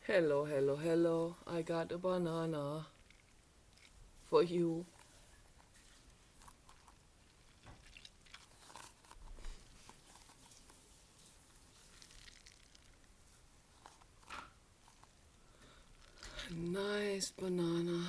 Hello, hello, hello. I got a banana for you. Nice banana.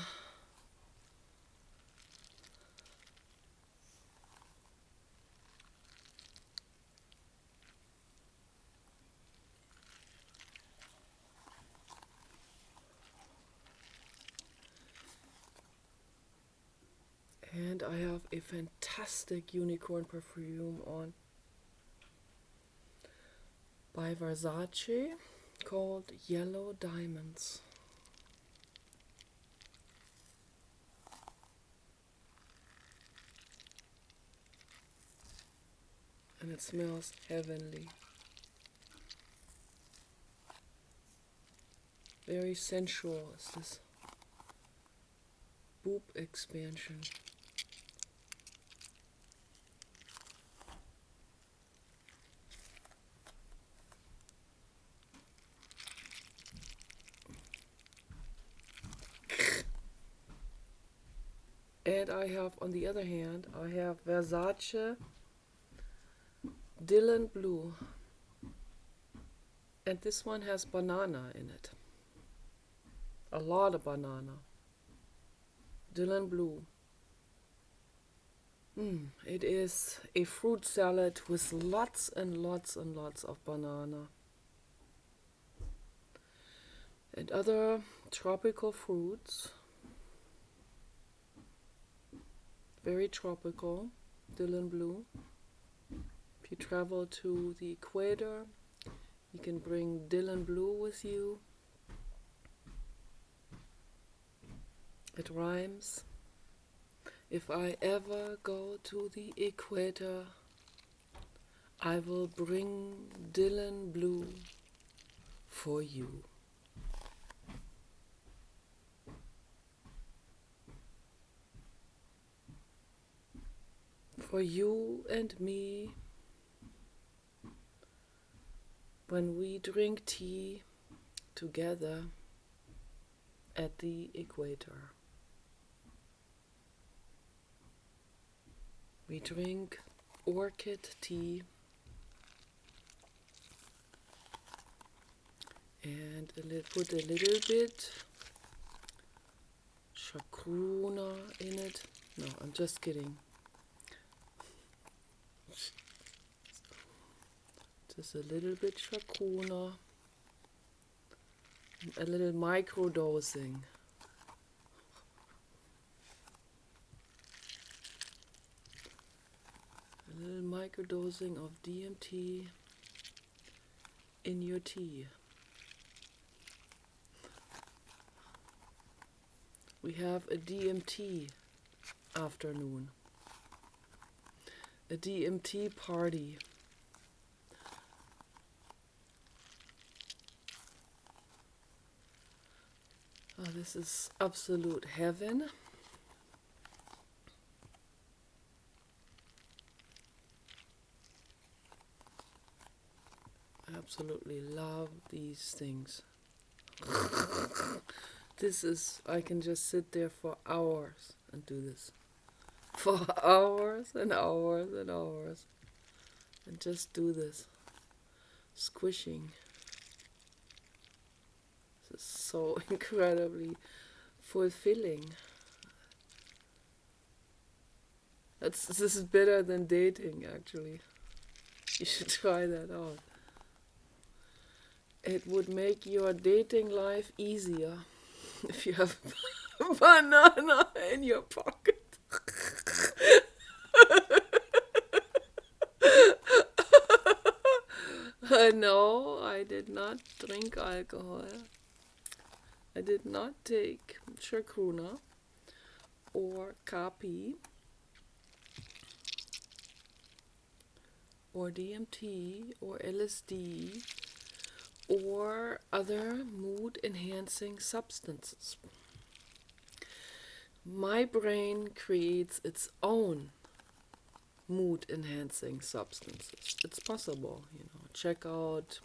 And I have a fantastic unicorn perfume on by Versace called Yellow Diamonds. And it smells heavenly. Very sensual is this boob expansion. And I have, on the other hand, I have Versace Dylan Blue. And this one has banana in it. A lot of banana. Dylan Blue. It is a fruit salad with lots and lots and lots of banana. And other tropical fruits. Very tropical. Dylan Blue. If you travel to the equator, you can bring Dylan Blue with you. It rhymes. If I ever go to the equator, I will bring Dylan Blue for you. For you and me, when we drink tea together at the equator. We drink orchid tea and put a little bit chacruna in it. No, I'm just kidding. Just a little bit chacruna, a little micro dosing. A little microdosing of DMT in your tea. We have a DMT afternoon. A DMT party. Oh, this is absolute heaven. I absolutely love these things. I can just sit there for hours and do this. For hours and hours and hours. And just do this. Squishing. This is so incredibly fulfilling. This is better than dating, actually. You should try that out. It would make your dating life easier if you have a banana in your pocket. No, I did not drink alcohol. I did not take chacruna or kapi or DMT or LSD or other mood-enhancing substances. My brain creates its own mood-enhancing substances. It's possible, Check out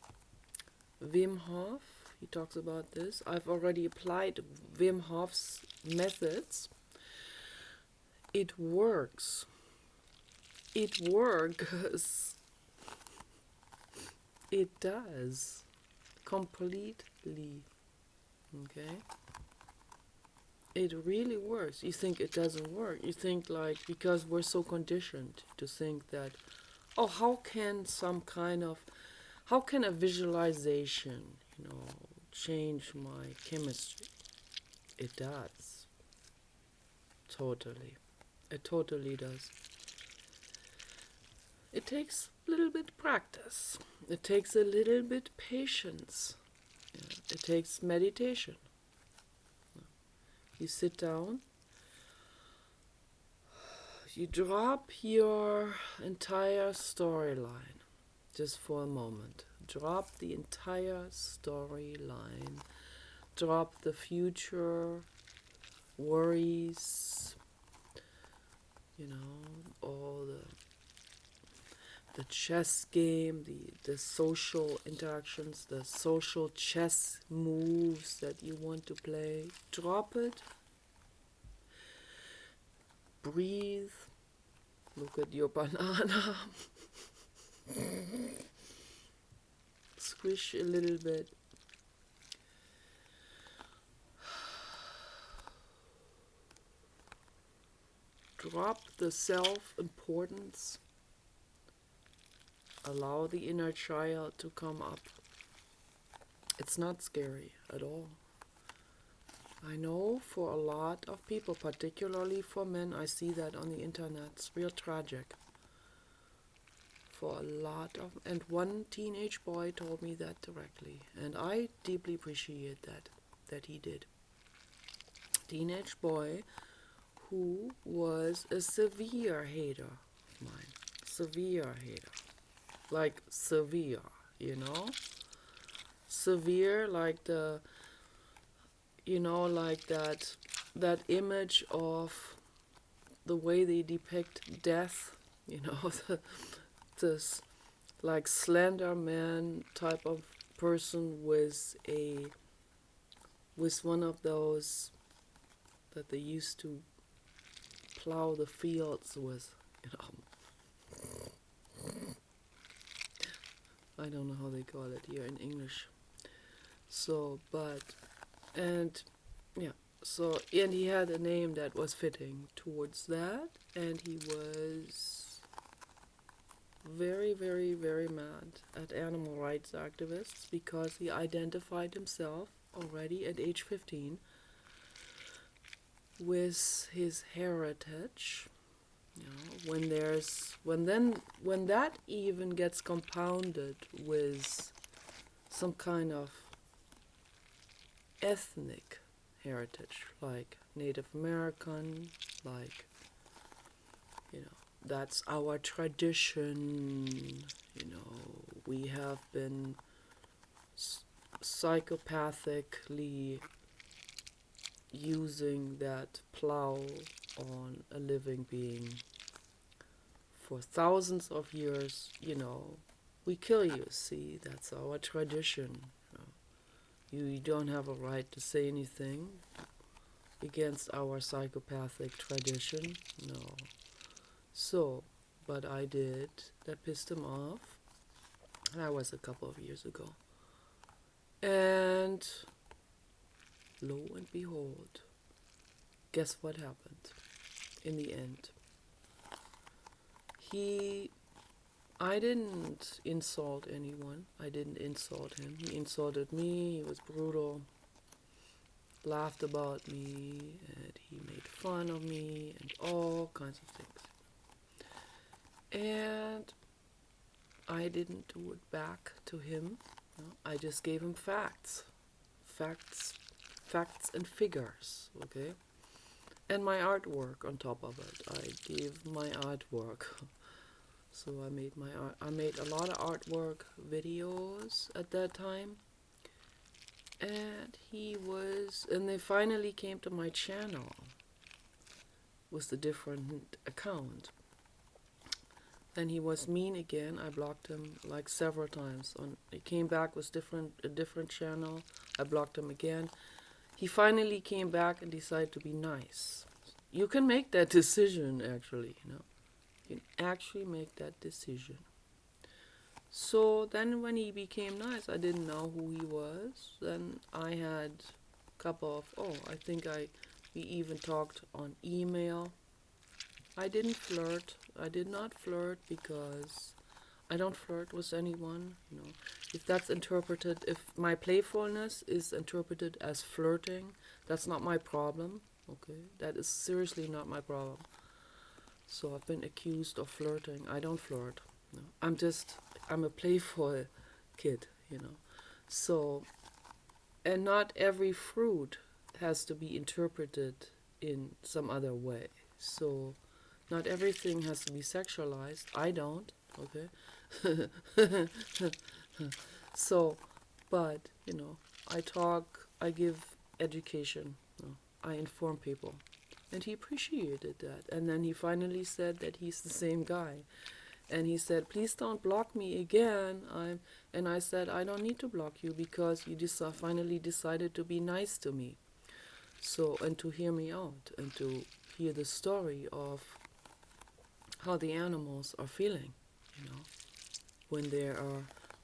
Wim Hof. he talks about this. I've already applied Wim Hof's methods. It works. It works. It does. Completely. Okay? It really works. You think it doesn't work. You think like, because we're so conditioned to think that, oh, how can a visualization, change my chemistry? It does. Totally. It totally does. It takes a little bit practice. It takes a little bit patience. Yeah. It takes meditation. You sit down, you drop your entire storyline just for a moment. Drop the entire storyline. Drop the future worries, all the chess game, the social interactions, the social chess moves that you want to play. Drop it. Breathe. Look at your banana. Squish a little bit. Drop the self-importance. Allow the inner child to come up. It's not scary at all. I know for a lot of people, particularly for men, I see that on the internet. It's real tragic. For a lot of, and one teenage boy told me that directly, and I deeply appreciate that he did. Teenage boy who was a severe hater of mine. Severe hater. Like severe, Severe, like like that image of the way they depict death, this like slender man type of person with one of those that they used to plow the fields with, I don't know how they call it here in English. And he had a name that was fitting towards that, and he was very, very, very mad at animal rights activists because he identified himself already at age 15 with his heritage. When that even gets compounded with some kind of ethnic heritage, like Native American, like, that's our tradition, we have been psychopathically using that plow on a living being for thousands of years, we kill you, see, that's our tradition. You don't have a right to say anything against our psychopathic tradition, no. So, but I did, that pissed him off. That was a couple of years ago. And lo and behold, guess what happened in the end? I didn't insult anyone. I didn't insult him. He insulted me. He was brutal. Laughed about me. And he made fun of me. And all kinds of things. And I didn't do it back to him. No, I just gave him facts. Facts and figures. Okay? And my artwork on top of it. I gave my artwork. So I made a lot of artwork videos at that time. And they finally came to my channel with a different account. Then he was mean again. I blocked him like several times. He came back with a different channel. I blocked him again. He finally came back and decided to be nice. You can make that decision, actually, you know. You can actually make that decision. So then when he became nice, I didn't know who he was. Then I had a couple of, we even talked on email. I didn't flirt. I did not flirt because I don't flirt with anyone, you know. If that's interpreted, if my playfulness is interpreted as flirting, that's not my problem, okay? That is seriously not my problem. So I've been accused of flirting. I don't flirt. No. I'm a playful kid, you know. So, and not every fruit has to be interpreted in some other way. So, not everything has to be sexualized. I don't, okay? So, but, you know, I give education, you know, I inform people. And he appreciated that. And then he finally said that he's the same guy. And he said, please don't block me again. And I said, I don't need to block you because you finally decided to be nice to me. So, and to hear me out and to hear the story of how the animals are feeling, you know,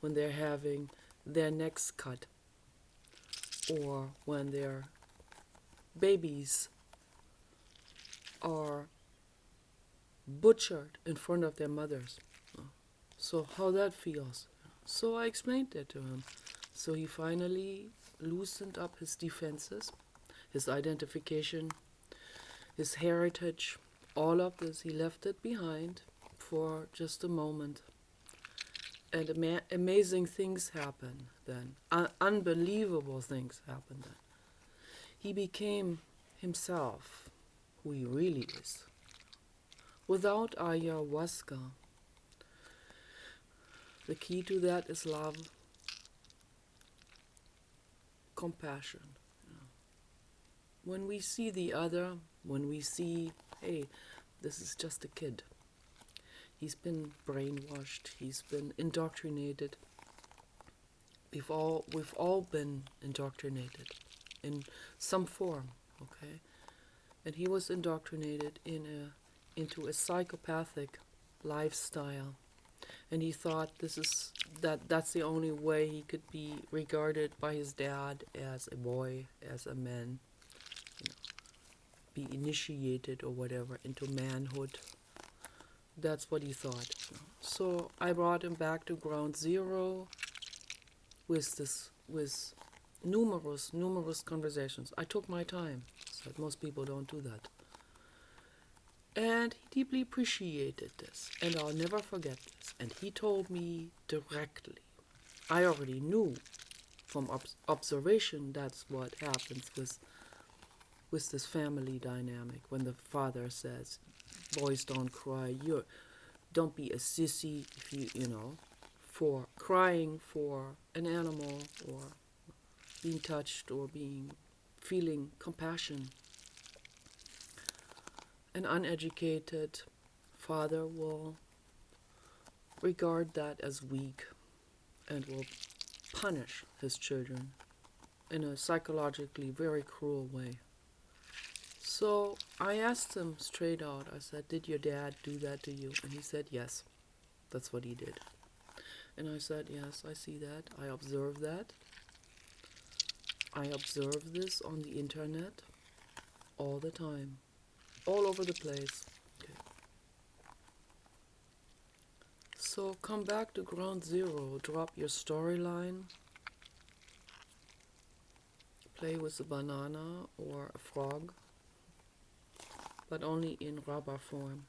when they're having their necks cut, or when their babies are butchered in front of their mothers. So how that feels. So I explained that to him. So he finally loosened up his defenses, his identification, his heritage, all of this. He left it behind for just a moment. And amazing things happen then. Unbelievable things happen then. He became himself, who he really is. Without ayahuasca, the key to that is love, compassion. When we see the other, when we see, hey, this is just a kid. He's been brainwashed, he's been indoctrinated. We've all been indoctrinated in some form, okay? And he was indoctrinated into a psychopathic lifestyle. And he thought that's the only way he could be regarded by his dad as a boy, as a man, you know, be initiated or whatever into manhood. That's what he thought. So I brought him back to ground zero with numerous conversations. I took my time. So most people don't do that. And he deeply appreciated this, and I'll never forget this. And he told me directly. I already knew from observation that's what happens with this family dynamic. When the father says, boys don't cry, don't be a sissy if you know, for crying for an animal or being touched or feeling compassion. An uneducated father will regard that as weak and will punish his children in a psychologically very cruel way. So I asked him straight out, I said, did your dad do that to you? And he said, yes, that's what he did. And I said, yes, I see that. I observe that. I observe this on the internet all the time. All over the place. Okay. So come back to ground zero, drop your storyline, play with a banana or a frog, but only in rubber form.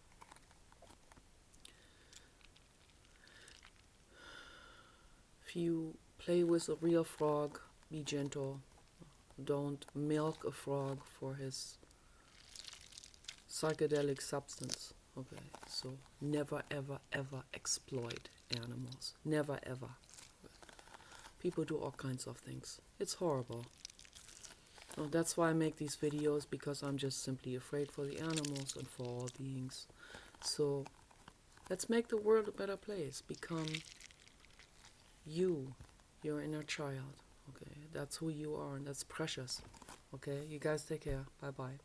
If you play with a real frog, be gentle. Don't milk a frog for his psychedelic substance. Okay, so never ever ever exploit animals. Never ever. People do all kinds of things. It's horrible. Well, that's why I make these videos, because I'm just simply afraid for the animals and for all beings. So let's make the world a better place. Become you, your inner child. Okay, That's who you are, and that's precious. Okay? You guys take care. Bye bye.